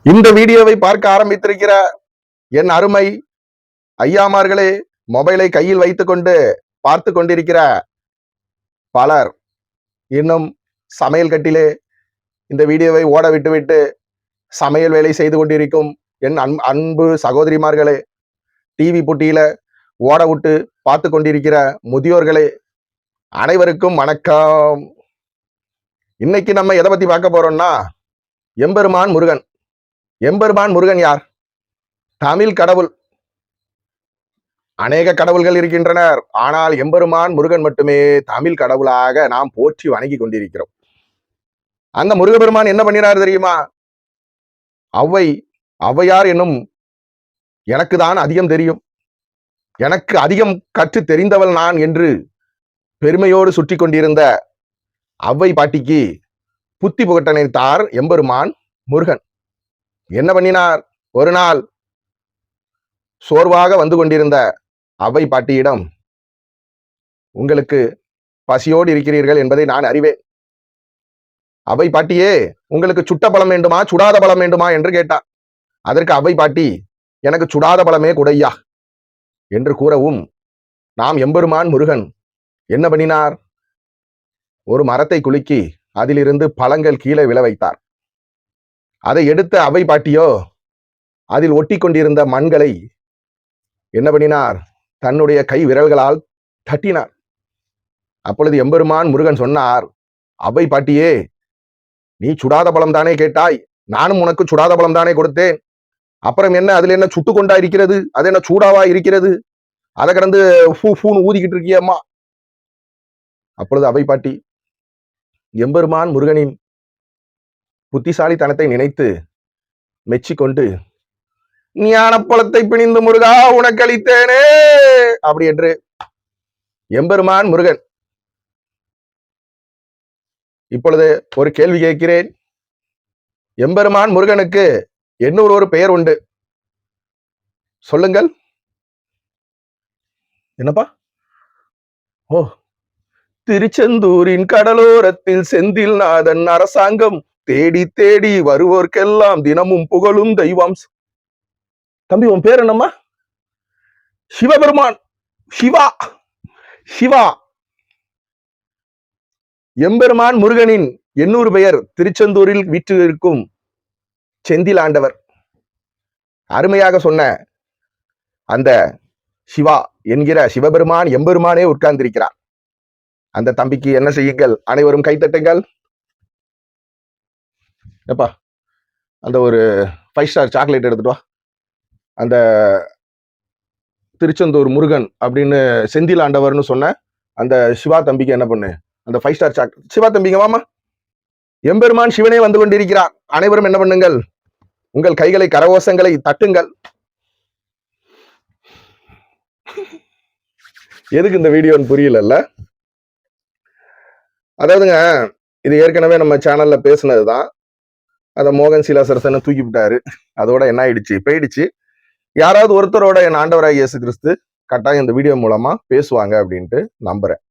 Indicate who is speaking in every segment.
Speaker 1: இந்த வீடியோவை பார்க்க ஆரம்பித்திருக்கிற என் அருமை ஐயாமார்களே, மொபைலை கையில் வைத்துக்கொண்டு பார்த்து கொண்டிருக்கிற பலர் இன்னும் சமையல் கட்டிலே இந்த வீடியோவை ஓட விட்டுவிட்டு சமையல் வேலை செய்து கொண்டிருக்கும் என் அன்பு சகோதரிமார்களே, டிவி புட்டியில ஓட விட்டு பார்த்து கொண்டிருக்கிற முதியோர்களே, அனைவருக்கும் வணக்கம். இன்னைக்கு நம்ம எதை பத்தி பார்க்க போறோம்னா, எம்பெருமான் முருகன். எம்பெருமான் முருகன் யார்? தமிழ் கடவுள். அநேக கடவுள்கள் இருக்கின்றனர், ஆனால் எம்பெருமான் முருகன் மட்டுமே தமிழ் கடவுளாக நாம் போற்றி வணங்கி கொண்டிருக்கிறோம். அந்த முருகபெருமான் என்ன பண்ணினார் தெரியுமா? ஔவையார் என்னும் எனக்கு தான் அதிகம் தெரியும், எனக்கு அதிகம் கற்று தெரிந்தவள் நான் என்று பெருமையோடு சுற்றி கொண்டிருந்த ஔவை பாட்டிக்கு புத்தி புகட்ட நினைத்தார் எம்பெருமான் முருகன். என்ன பண்ணினார்? ஒரு நாள் சோர்வாக வந்து கொண்டிருந்த ஔவை பாட்டியிடம், உங்களுக்கு பசியோடு இருக்கிறீர்கள் என்பதை நான் அறிவேன். ஔவை பாட்டியே, உங்களுக்கு சுட்ட பழம் வேண்டுமா சுடாத பழம் வேண்டுமா என்று கேட்டார். அதற்கு ஔவை பாட்டி, எனக்கு சுடாத பழமே குடையா என்று கூறவும், நாம் எம்பெருமான் முருகன் என்ன பண்ணினார்? ஒரு மரத்தை குலுக்கி அதிலிருந்து பழங்கள் கீழே விழ வைத்தார். அதை எடுத்த ஔவை பாட்டியோ அதில் ஒட்டி கொண்டிருந்த மண்களை என்ன பண்ணினார்? தன்னுடைய கை விரல்களால் தட்டினார். அப்பொழுது எம்பெருமான் முருகன் சொன்னார், ஔவை பாட்டியே, நீ சுடாத பழம் தானே கேட்டாய், நானும் உனக்கு சுடாத பழம் தானே கொடுத்தேன். அப்புறம் என்ன, அதுல என்ன சுட்டு கொண்டா இருக்கிறது? அது என்ன சூடாவா இருக்கிறது? அதை கடந்து பூன்னு ஊதிக்கிட்டு இருக்கியம்மா. அப்பொழுது ஔவை பாட்டி எம்பெருமான் முருகனின் புத்திசாலித்தனத்தை நினைத்து மெச்சிக்கொண்டு, ஞானப்பழத்தை பிணிந்து முருகா உனக்கு அளித்தேனே அப்படி என்று எம்பெருமான் முருகன். இப்பொழுது ஒரு கேள்வி கேட்கிறேன். எம்பெருமான் முருகனுக்கு இன்னொரு ஒரு பெயர் உண்டு, சொல்லுங்கள். என்னப்பா? ஓ, திருச்செந்தூரின் கடலோரத்தில் செந்தில் நாதன் அரசாங்கம் தேடி தேடி வருவோர்க்கெல்லாம் தினமும் புகழும் தெய்வம். தம்பி, உன் பேர் என்னம்மா? சிவபெருமான். சிவா சிவா. எம்பெருமான் முருகனின் எண்ணூறு பெயர் திருச்செந்தூரில் வீற்றிருக்கும் செந்தில் ஆண்டவர். அருமையாக சொன்ன அந்த சிவா என்கிற சிவபெருமான் எம்பெருமானே உட்கார்ந்திருக்கிறார். அந்த தம்பிக்கு என்ன செய்யுங்கள், அனைவரும் கைத்தட்டுங்கள். எப்பா, அந்த ஒரு 5 ஸ்டார் சாக்லேட் எடுத்துட்டு வா. அந்த திருச்செந்தூர் முருகன் அப்படின்னு செந்தில் ஆண்டவர்னு சொன்ன அந்த சிவா தம்பிக்கு என்ன பண்ணு, அந்த 5 ஸ்டார் சாக்லேட். சிவா தம்பிங்க வாமா. எம்பெருமான் சிவனே வந்து கொண்டிருக்கிறார். அனைவரும் என்ன பண்ணுங்கள், உங்கள் கைகளை கரகோஷங்களை தட்டுங்கள். எதுக்கு இந்த வீடியோன்னு புரியல. அதாவதுங்க, இது ஏற்கனவே நம்ம சேனல்ல பேசுனதுதான். அதை மோகன் சீலாசரசனை தூக்கி விட்டாரு. அதோட என்ன ஆயிடுச்சு, போயிடுச்சு. யாராவது ஒருத்தரோட என் ஆண்டவராக இயேசு கிறிஸ்து கட்டாயம் இந்த வீடியோ மூலமா பேசுவாங்க அப்படின்ட்டு நம்புறேன்.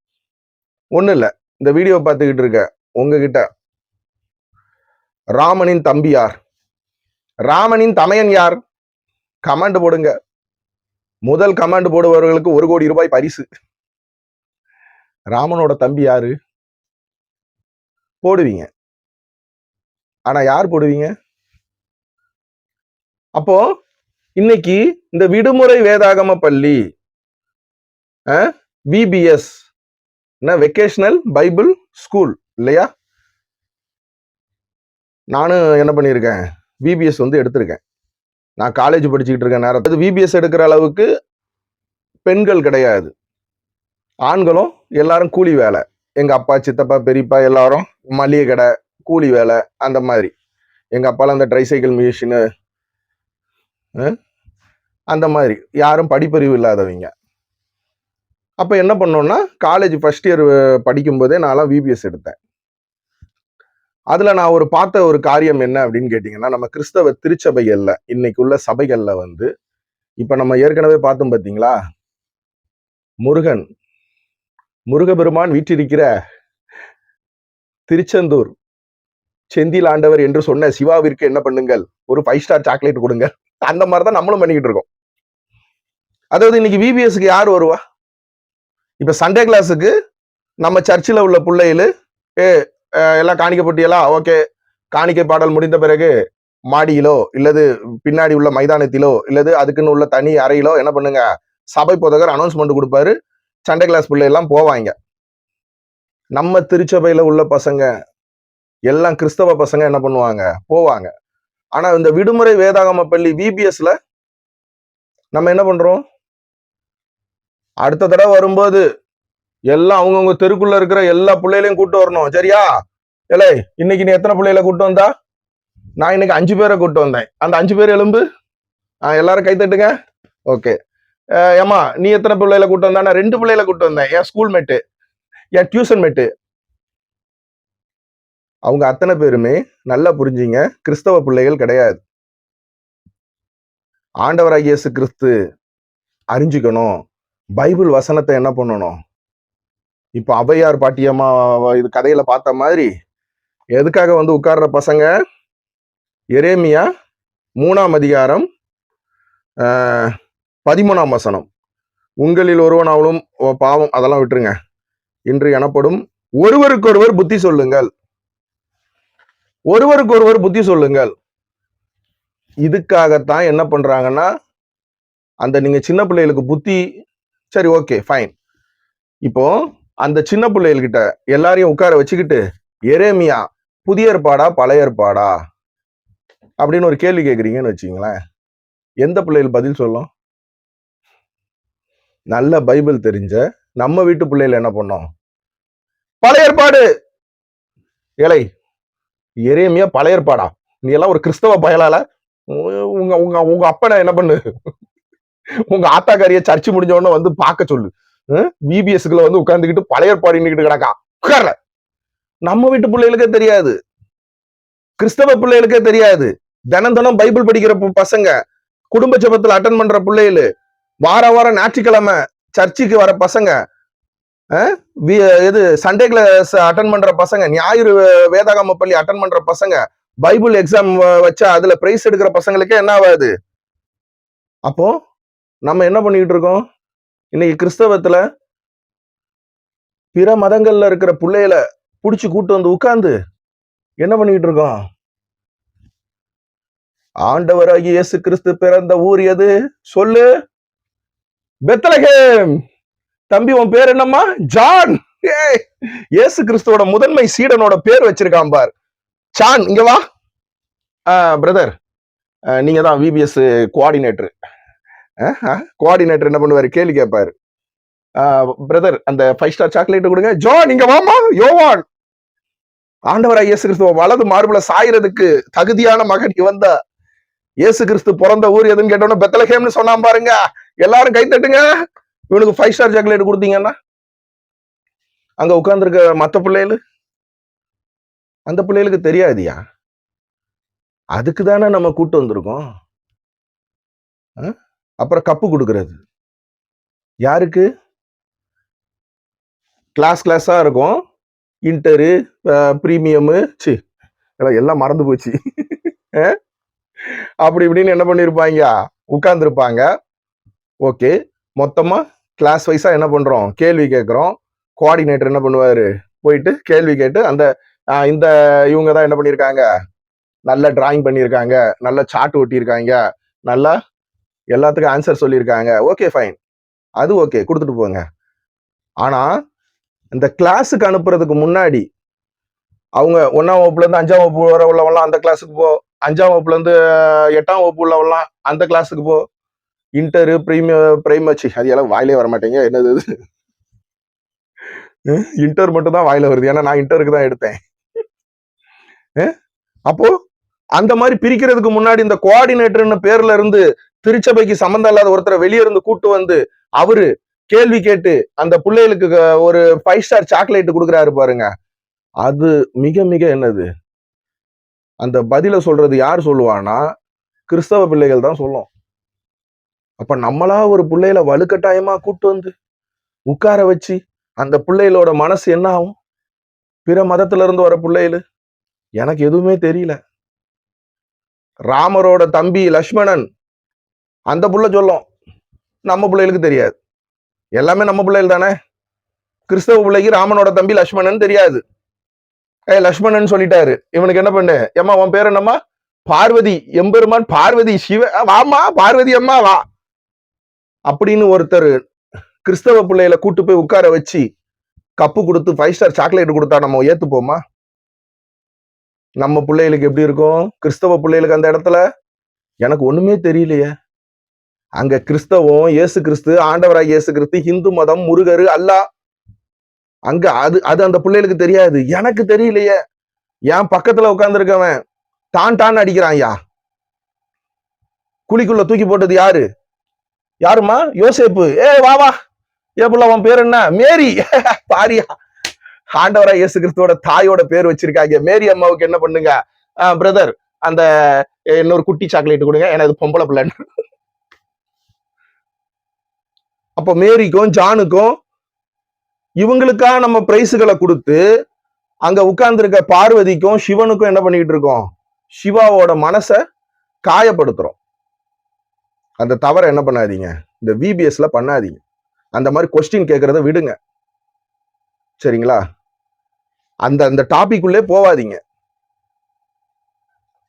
Speaker 1: ஒண்ணு இல்ல, இந்த வீடியோ பார்த்துக்கிட்டு இருக்க உங்ககிட்ட ராமனின் தம்பி யார், ராமனின் தமையன் யார்? கமெண்ட் போடுங்க. முதல் கமெண்ட் போடுபவர்களுக்கு 1 கோடி ரூபாய் பரிசு. ராமனோட தம்பி யாரு போடுவீங்க, ஆனா யார் போடுவீங்க? அப்போ இன்னைக்கு இந்த விடுமுறை வேதாகம பள்ளி VBS வெக்கேஷனல் பைபிள் ஸ்கூல் இல்லையா? நானும் என்ன பண்ணியிருக்கேன், VBS எடுத்திருக்கேன். நான் காலேஜ் படிச்சுக்கிட்டு இருக்கேன் நேரத்துக்கு VBS எடுக்கிற அளவுக்கு பெண்கள் கிடையாது, ஆண்களும் எல்லாரும் கூலி வேலை. எங்க அப்பா, சித்தப்பா, பெரியப்பா எல்லாரும் மளிகை கடை, கூலி வேலை, அந்த மாதிரி. எங்க அப்பால அந்த ட்ரைசைக்கிள் மிஷினு, அந்த மாதிரி யாரும் படிப்பறிவு இல்லாதவங்க. அப்ப என்ன பண்ணோம்னா, காலேஜ் ஃபர்ஸ்ட் இயர் படிக்கும் போதே நான் VBS எடுத்தேன். அதுல நான் பார்த்த ஒரு காரியம் என்ன அப்படின்னு கேட்டீங்கன்னா, நம்ம கிறிஸ்தவ திருச்சபைகள்ல இன்னைக்கு உள்ள சபைகள்ல இப்ப நம்ம ஏற்கனவே பார்த்தோம் பாத்தீங்களா, முருகபெருமான் வீற்றிருக்கிற திருச்செந்தூர் செந்தில் ஆண்டவர் என்று சொன்ன சிவாவிற்கு என்ன பண்ணுங்கள், ஒரு 5 ஸ்டார் சாக்லேட் கொடுங்க. அந்த மாதிரிதான் நம்மளும் பண்ணிக்கிட்டு இருக்கோம். அதாவது இன்னைக்கு விபிஎஸ்க்கு யார் வருவா? இப்ப சண்டே கிளாஸுக்கு நம்ம சர்ச்சில் உள்ள பிள்ளைகளு எல்லாம் காணிக்கை போட்டியெல்லாம் ஓகே, காணிக்கை பாடல் முடிந்த பிறகு மாடியிலோ இல்லது பின்னாடி உள்ள மைதானத்திலோ இல்லது அதுக்குன்னு உள்ள தனி அறையிலோ என்ன பண்ணுங்க, சபை போதகர் அனௌன்ஸ்மெண்ட் கொடுப்பாரு, சண்டே கிளாஸ் பிள்ளை எல்லாம் போவாங்க. நம்ம திருச்சபையில உள்ள பசங்க எல்லாம் கிறிஸ்தவ பசங்க என்ன பண்ணுவாங்க, போவாங்க. ஆனா இந்த விடுமுறை வேதாகம பள்ளி விபிஎஸ்ல நம்ம என்ன பண்றோம், அடுத்த தடவை வரும்போது எல்லாம் அவங்கவுங்க தெருக்குள்ள இருக்கிற எல்லா பிள்ளைகளையும் கூட்டு வரணும். சரியா? இல்லை இன்னைக்கு நீ எத்தனை பிள்ளைகளை கூட்டு வந்தா? நான் இன்னைக்கு 5 பேரை கூட்டு வந்தேன். அந்த 5 பேர் எலும்பு எல்லாரும் கை தட்டுங்க. ஓகே. ஏமா நீ எத்தனை பிள்ளைகளை கூட்டு வந்தா? நான் 2 பிள்ளைகளை கூட்டு வந்தேன். என் ஸ்கூல் மேட்டு, என் டியூஷன் மேட்டு. அவங்க அத்தனை பேருமே நல்லா புரிஞ்சுங்க, கிறிஸ்தவ பிள்ளைகள் கிடையாது. ஆண்டவராகிய இயேசு கிறிஸ்து அறிஞ்சுக்கணும், பைபிள் வசனத்தை என்ன பண்ணணும். இப்ப அவையார் பாட்டியம்மா இது கதையில பார்த்த மாதிரி எதுக்காக வந்து உட்கார்ற பசங்க, எரேமியா 3ஆம் அதிகாரம் 13ஆம் வசனம், உங்களில் ஒருவனாவலும் பாவம் அதெல்லாம் விட்டுருங்க, இன்று எனப்படும் ஒருவருக்கொருவர் புத்தி சொல்லுங்கள், ஒருவருக்கொருவர் புத்தி சொல்லுங்கள். இதுக்காகத்தான் என்ன பண்றாங்கன்னா, அந்த நீங்க சின்ன பிள்ளைகளுக்கு புத்தி, சரி ஓகே ஃபைன், இப்போ அந்த சின்ன பிள்ளைகள்கிட்ட எல்லாரையும் உட்கார வச்சுக்கிட்டு எரேமியா புதிய ஏற்பாடா பழைய ஏற்பாடா அப்படின்னு ஒரு கேள்வி கேட்குறீங்கன்னு வச்சுங்களேன், எந்த பிள்ளைகள் பதில் சொல்லும்? நல்ல பைபிள் தெரிஞ்ச நம்ம வீட்டு பிள்ளைகள் என்ன பண்ணோம், பழைய ஏற்பாடு. ஏழை எரேமியா பழைய ஏற்பாடா? நீ எல்லாம் ஒரு கிறிஸ்தவ பயலால, உங்க உங்க உங்க அப்பனை என்ன பண்ணு, உங்க ஆத்தாக்காரிய சர்ச்சு முடிஞ்ச உடனே வந்து பார்க்க சொல்லு. விபிஎஸ்க்குள்ள வந்து உட்கார்ந்துக்கிட்டு பழைய ஏற்பாடு கிடக்கா உட்கார்ல. நம்ம வீட்டு பிள்ளைகளுக்கே தெரியாது, கிறிஸ்தவ பிள்ளைகளுக்கே தெரியாது. தினம் தினம் பைபிள் படிக்கிற பசங்க, குடும்ப ஜெபத்துல அட்டன் பண்ற பிள்ளைகளு, வாரம் ஞாயிற்றுக்கிழமை சர்ச்சுக்கு வர பசங்க, இது சண்டே கிளாஸ் அட்டன் பண்ற பசங்க, ஞாயிறு வேதாகம பள்ளி அட்டன் பண்ற பசங்க, பைபிள் எக்ஸாம் வச்சா அதுல பிரைஸ் எடுக்கிற பசங்களுக்கே என்ன ஆகாது. அப்போ நம்ம என்ன பண்ணிட்டு இருக்கோம், இன்னைக்கு கிறிஸ்தவத்துல பிற மதங்கள்ல இருக்கிற பிள்ளைகளை புடிச்சு கூட்டு வந்து உட்கார்ந்து என்ன பண்ணிட்டு இருக்கோம், ஆண்டவராகிய இயேசு கிறிஸ்து பிறந்த ஊர் எது சொல்லு, பெத்லகேம். தம்பி உன் பேர் என்னம்மா? ஜான். இயேசு கிறிஸ்துவோட முதன்மை சீடனோட பேர் வச்சிருக்கான் பார், ஜான். இங்க வா பிரதர், நீங்க தான் விபிஎஸ் கோஆர்டினேட்டர். கோஆர்டினேட்டர் என்ன பண்ணுவாரு, கேள்வி கேட்பாரு, பிரதர் அந்த 5 ஸ்டார் சாக்லேட் கொடுங்க. ஜான் இங்க வாமா. யோவான், ஆண்டவராகிய இயேசு கிறிஸ்துவ வலது மார்புல சாயறதுக்கு தகுதியான மகன் இவன் தான். இயேசு கிறிஸ்து பிறந்த ஊர் எதுன்னு கேட்டோம்னா பெத்லகேம்னு சொன்னான் பாருங்க. எல்லாரும் கை தட்டுங்க. இவனுக்கு 5 ஸ்டார் சாக்லேட் கொடுத்தீங்கன்னா அங்க உட்கார்ந்துருக்க மத்த பிள்ளைகளு, அந்த பிள்ளைகளுக்கு தெரியாதியா? அதுக்கு தானே நம்ம கூட்டு வந்திருக்கோம். அப்புறம் கப்பு கொடுக்கறது யாருக்கு? கிளாஸா இருக்கும், இன்டரு பிரீமியம், எல்லாம் மறந்து போச்சு. அப்படி இப்படின்னு என்ன பண்ணிருப்பாங்க, உட்கார்ந்துருப்பாங்க. ஓகே, மொத்தமா கிளாஸ் வைஸா என்ன பண்றோம், கேள்வி கேட்கிறோம். கோஆர்டினேட்டர் என்ன பண்ணுவாரு, போயிட்டு கேள்வி கேட்டு அந்த இந்த இவங்க தான் என்ன பண்ணிருக்காங்க, நல்ல டிராயிங் பண்ணியிருக்காங்க, நல்ல சார்ட் ஒட்டியிருக்காங்க, நல்லா எல்லாத்துக்கும் ஆன்சர் சொல்லியிருக்காங்க, ஓகே ஃபைன், அது ஓகே கொடுத்துட்டு போங்க. ஆனா இந்த கிளாஸுக்கு அனுப்புறதுக்கு முன்னாடி அவங்க 1ஆம் வகுப்புல இருந்து 5ஆம் வகுப்பு வர உள்ளவங்களாம் அந்த கிளாஸுக்கு போ, 5ஆம் வகுப்புல இருந்து 8ஆம் வகுப்பு உள்ளவங்களாம் அந்த கிளாஸுக்கு போ, இன்டரு பிரைமச்சி அது எல்லாம் வாயிலே வர மாட்டேங்க, என்னது இன்டர் மட்டும் தான் வாயில வருது, ஏன்னா நான் இன்டருக்கு தான் எடுத்தேன். அப்போ அந்த மாதிரி பிரிக்கிறதுக்கு முன்னாடி இந்த கோஆர்டினேட்டர்னு பேர்ல இருந்து திருச்சபைக்கு சம்பந்தம் இல்லாத ஒருத்தரை வெளியே இருந்து கூட்டு வந்து அவரு கேள்வி கேட்டு அந்த பிள்ளைகளுக்கு ஒரு 5 ஸ்டார் சாக்லேட் கொடுக்குறாரு பாருங்க. அது மிக மிக என்னது, அந்த பதில சொல்றது யார் சொல்லுவானா, கிறிஸ்தவ பிள்ளைகள் தான் சொல்லும். அப்ப நம்மளா ஒரு பிள்ளைகளை வலுக்கட்டாயமா கூட்டு வந்து உட்கார வச்சு அந்த பிள்ளைகளோட மனசு என்ன ஆகும்? பிற மதத்துல இருந்து வர பிள்ளைகள் எனக்கு எதுவுமே தெரியல. ராமரோட தம்பி லக்ஷ்மணன், அந்த புள்ள சொல்லும், நம்ம பிள்ளைகளுக்கு தெரியாது. எல்லாமே நம்ம பிள்ளைகள் தானே. கிறிஸ்தவ பிள்ளைக்கு ராமனோட தம்பி லக்ஷ்மணன் தெரியாது. லக்ஷ்மணன் சொல்லிட்டாரு, இவனுக்கு என்ன பண்ணு, ஏம்மா உன் பேர் என்னம்மா? பார்வதி, எம்பெருமான் பார்வதி சிவ, வாமா பார்வதி அம்மா வா அப்படின்னு ஒருத்தர் கிறிஸ்தவ பிள்ளைகளை கூட்டு போய் உட்கார வச்சு கப்பு கொடுத்து 5 ஸ்டார் சாக்லேட் கொடுத்தா நம்ம ஏத்துப்போமா? நம்ம பிள்ளைகளுக்கு எப்படி இருக்கும்? கிறிஸ்தவ பிள்ளைகளுக்கு அந்த இடத்துல எனக்கு ஒண்ணுமே தெரியலையே. அங்க கிறிஸ்தவம், இயேசு கிறிஸ்து, ஆண்டவராக இயேசு கிறிஸ்து, இந்து மதம், முருகரு, அல்லாஹ், அங்க அது அது அந்த பிள்ளைகளுக்கு தெரியாது. எனக்கு தெரியலையே. என் பக்கத்துல உட்கார்ந்துருக்கவன் டான் அடிக்கிறான். ஐயா, குழிக்குள்ள தூக்கி போட்டது யாரு? யாருமா? யோசேப்பு. வா வா, ஏப்புல உன் பேர் என்ன? மேரி. பாரியா, ஆண்டவரா இயேசு கிறிஸ்துவோட தாயோட பேர் வச்சிருக்காங்க. மேரி அம்மாவுக்கு என்ன பண்ணுங்க, பிரதர் அந்த இன்னொரு குட்டி சாக்லேட் கொடுங்க, எனக்கு பொம்பளை பிள்ளைன்னு. அப்ப மேரிக்கும் ஜானுக்கும் இவங்களுக்கா நம்ம பிரைஸுகளை கொடுத்து அங்க உட்கார்ந்து இருக்க பார்வதிக்கும் சிவனுக்கும் என்ன பண்ணிட்டு இருக்கோம்? சிவாவோட மனசை காயப்படுத்துறோம். அந்த தவறை என்ன பண்ணாதீங்க, இந்த விபிஎஸ்ல பண்ணாதீங்க. அந்த மாதிரி கொஸ்டின் கேட்கறத விடுங்க, சரிங்களா? அந்த அந்த டாபிக் உள்ளே போவாதீங்க.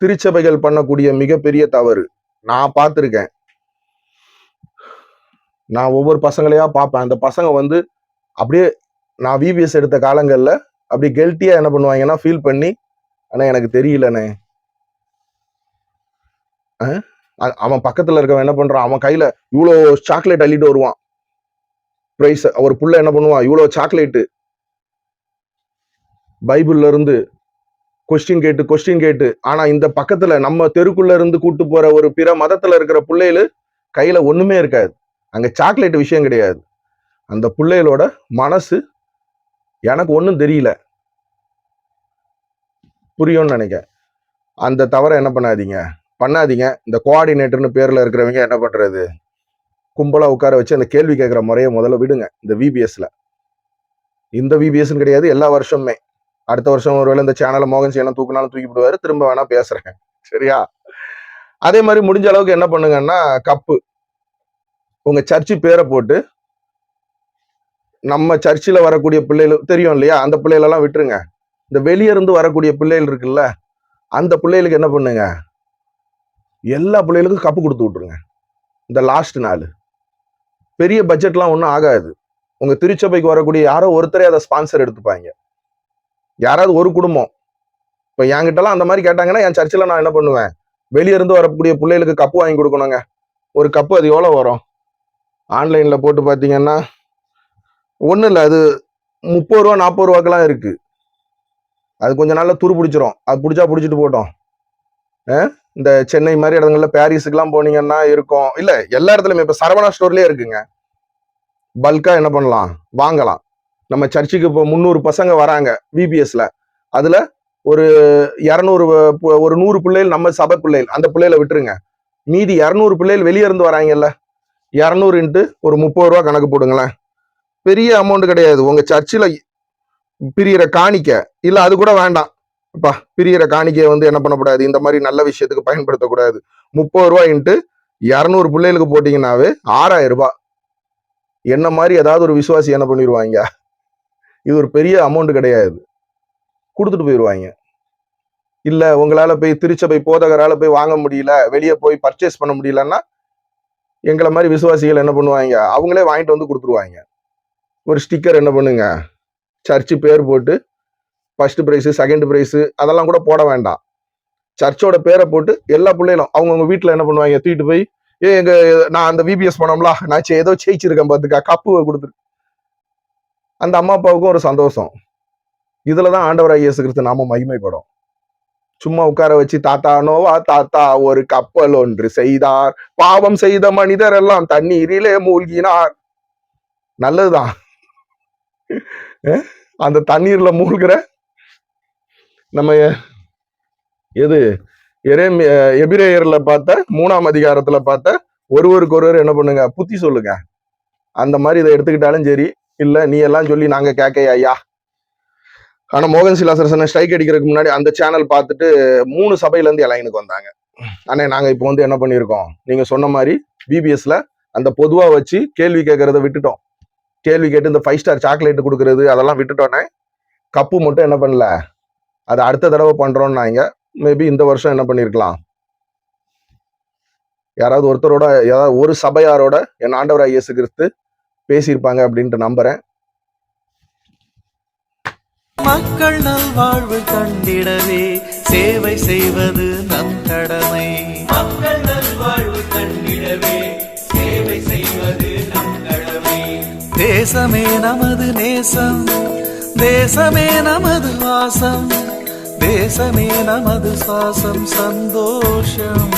Speaker 1: திருச்சபைகள் பண்ணக்கூடிய மிகப்பெரிய தவறு நான் பார்த்திருக்கேன். நான் ஒவ்வொரு பசங்களையா பார்ப்பேன். அந்த பசங்க அப்படியே நான் விபிஎஸ் எடுத்த காலங்கள்ல அப்படி கெல்ட்டியா என்ன பண்ணுவாங்கன்னா ஃபீல் பண்ணி, ஆனா எனக்கு தெரியலண்ணே. அவன் பக்கத்துல இருக்கவன் என்ன பண்றான், அவன் கையில இவ்வளோ சாக்லேட் அள்ளிட்டு வருவான். பிரைஸ் ஒரு புள்ள என்ன பண்ணுவான், இவ்வளோ சாக்லேட்டு பைபிள்ல இருந்து கொஸ்டின் கேட்டு. ஆனா இந்த பக்கத்துல நம்ம தெருக்குள்ள இருந்து கூட்டு போற ஒரு பிற மதத்துல இருக்கிற பிள்ளைகளு கையில ஒண்ணுமே இருக்காது. அங்க சாக்லேட் விஷயம் கிடையாது. அந்த பிள்ளைகளோட மனசு எனக்கு ஒன்றும் தெரியல, புரியும்னு நினைக்கிறேன். அந்த தவிர என்ன பண்ணாதீங்க. இந்த கோஆர்டினேட்டர்னு பேர்ல இருக்கிறவங்க என்ன பண்றது, கும்பலா உட்கார வச்சு அந்த கேள்வி கேட்கிற முறையை முதல்ல விடுங்க. இந்த விபிஎஸ்ல, இந்த விபிஎஸ் கிடையாது, எல்லா வருஷமுமே. அடுத்த வருஷம் ஒருவேளை இந்த சேனலை மோகன் சேனல் தூக்குனாலும் தூக்கி விடுவாரு, திரும்ப வேணா பேசுறேன், சரியா? அதே மாதிரி முடிஞ்ச அளவுக்கு என்ன பண்ணுங்கன்னா, கப்பு உங்க சர்ச்சு பேரை போட்டு நம்ம சர்ச்சில் வரக்கூடிய பிள்ளைகள் தெரியும் இல்லையா, அந்த பிள்ளைகளெல்லாம் விட்டுருங்க. இந்த வெளியே இருந்து வரக்கூடிய பிள்ளைகள் இருக்குல்ல, அந்த பிள்ளைகளுக்கு என்ன பண்ணுங்க, எல்லா பிள்ளைகளுக்கும் கப்பு கொடுத்து விட்டுருங்க. இந்த லாஸ்ட் நாள் பெரிய பட்ஜெட்லாம் ஒன்றும் ஆகாது. உங்க திருச்சபைக்கு வரக்கூடிய யாரோ ஒருத்தரே அதை ஸ்பான்சர் எடுத்துப்பாங்க, யாராவது ஒரு குடும்பம். இப்ப என்கிட்டலாம் அந்த மாதிரி கேட்டாங்கன்னா என் சர்ச்சில் நான் என்ன பண்ணுவேன், வெளியே இருந்து வரக்கூடிய பிள்ளைகளுக்கு கப்பு வாங்கி கொடுக்கணுங்க. ஒரு கப்பு அது எவ்வளோ வரும்? ஆன்லைன்ல போட்டு பார்த்தீங்கன்னா ஒன்றும் இல்லை, அது 30 ரூபா 40 ரூபாக்கெல்லாம் இருக்கு. அது கொஞ்ச நாள்ல துரு பிடிச்சிரும். அது பிடிச்சா பிடிச்சிட்டு போட்டோம். இந்த சென்னை மாதிரி இடங்கள்ல பாரிஸுக்கெல்லாம் போனீங்கன்னா இருக்கும், இல்ல எல்லா இடத்துலயுமே இப்ப சரவணா ஸ்டோர்லயே இருக்குங்க. பல்கா என்ன பண்ணலாம், வாங்கலாம். நம்ம சர்ச்சுக்கு இப்போ 300 பசங்க வராங்க விபிஎஸ்ல, அதுல ஒரு 200 ஒரு 100 பிள்ளைகள் நம்ம சபை பிள்ளைகள், அந்த பிள்ளைகளை விட்டுருங்க. மீதி 200 பிள்ளைகள் வெளியே இருந்து வராங்கல்ல, 200 × ஒரு 30 ரூபா கணக்கு போடுங்களேன். பெரிய அமௌண்ட் கிடையாது. உங்க சர்ச்சில் பிரியிற காணிக்க இல்ல, அது கூட வேண்டாம். அப்பா, பிரியிற காணிக்கையை என்ன பண்ணக்கூடாது, இந்த மாதிரி நல்ல விஷயத்துக்கு பயன்படுத்தக்கூடாது. 30 ரூபா × 200 பிள்ளைகளுக்கு போட்டீங்கன்னாவே 6000 ரூபாய். என்ன மாதிரி ஏதாவது ஒரு விசுவாசி என்ன பண்ணிடுவாங்க, இது ஒரு பெரிய அமௌண்ட் கிடையாது, கொடுத்துட்டு போயிடுவாங்க. இல்ல உங்களால போய் திருச்சபை போதகரால போய் வாங்க முடியல, வெளியே போய் பர்ச்சேஸ் பண்ண முடியலன்னா எங்களை மாதிரி விசுவாசிகள் என்ன பண்ணுவாங்க, அவங்களே வாங்கிட்டு வந்து கொடுத்துருவாங்க. ஒரு ஸ்டிக்கர் என்ன பண்ணுங்க, சர்ச்சு பேர் போட்டு ஃபர்ஸ்ட் பிரைஸ் செகண்ட் பிரைஸ் அதெல்லாம் கூட போட வேண்டாம். சர்ச்சோட பேரை போட்டு எல்லா பிள்ளைகளும் அவங்கவுங்க வீட்டுல என்ன பண்ணுவாங்க, தூக்கிட்டு போய் எங்க நான் அந்த விபிஎஸ் போனோம்ல, நான் ஏதோ ஜெயிச்சிருக்கேன் பாத்துக்கா, கப்பு கொடுத்துரு. அந்த அம்மா அப்பாவுக்கும் ஒரு சந்தோஷம். இதுலதான் ஆண்டவராகிய இயேசு கிறிஸ்து நாம மகிமைப்படும். சும்மா உட்கார வச்சு தாத்தா நோவா தாத்தா ஒரு கப்பல் ஒன்று செய்தார், பாவம் செய்த மனிதர் எல்லாம் தண்ணீரிலே மூழ்கினார். நல்லதுதான். அந்த தண்ணீர்ல மூழ்கிற நம்ம எது எபிரேயர்ல பார்த்த 3ஆம் அதிகாரத்துல பார்த்த ஒருவருக்கு ஒருவர் என்ன பண்ணுங்க, புத்தி சொல்லுங்க. அந்த மாதிரி இதை எடுத்துக்கிட்டாலும் சரி, இல்ல நீ எல்லாம் சொல்லி நாங்க கேட்க ஐயா, ஆனா மோகன் சிலாசரசனை ஸ்ட்ரைக் அடிக்கிறதுக்கு முன்னாடி அந்த சேனல் பார்த்துட்டு 3 சபையில இருந்து லைனுக்கு வந்தாங்க. ஆனா நாங்க இப்போ வந்து என்ன பண்ணியிருக்கோம், நீங்க சொன்ன மாதிரி பிபிஎஸ்ல அந்த பொதுவா வச்சு கேள்வி கேட்கறத விட்டுட்டோம். கேள்வி கேட்டு இந்த 5 ஸ்டார் சாக்லேட் கொடுக்கறது அதெல்லாம் விட்டுட்டோன்னே கப்பு மட்டும் என்ன பண்ணல, அதை அடுத்த தடவை பண்றோம்னாங்க. மேபி இந்த வருஷம் என்ன பண்ணிருக்கலாம், யாராவது ஒருத்தரோட, ஏதாவது ஒரு சபையாரோட என் ஆண்டவராகிய இயேசு கிறிஸ்து பேசியிருப்பாங்க அப்படின்ட்டு நம்புறேன்.
Speaker 2: மக்கள் நல்வாழ்வு கண்டிடவே சேவை செய்வது நம் கடமை. மக்கள் நல்வாழ்வு கண்டிடவே சேவை செய்வது நம் கடமை. தேசமே நமது நேசம், தேசமே நமது வாசம், தேசமே நமது சுவாசம், சந்தோஷம்.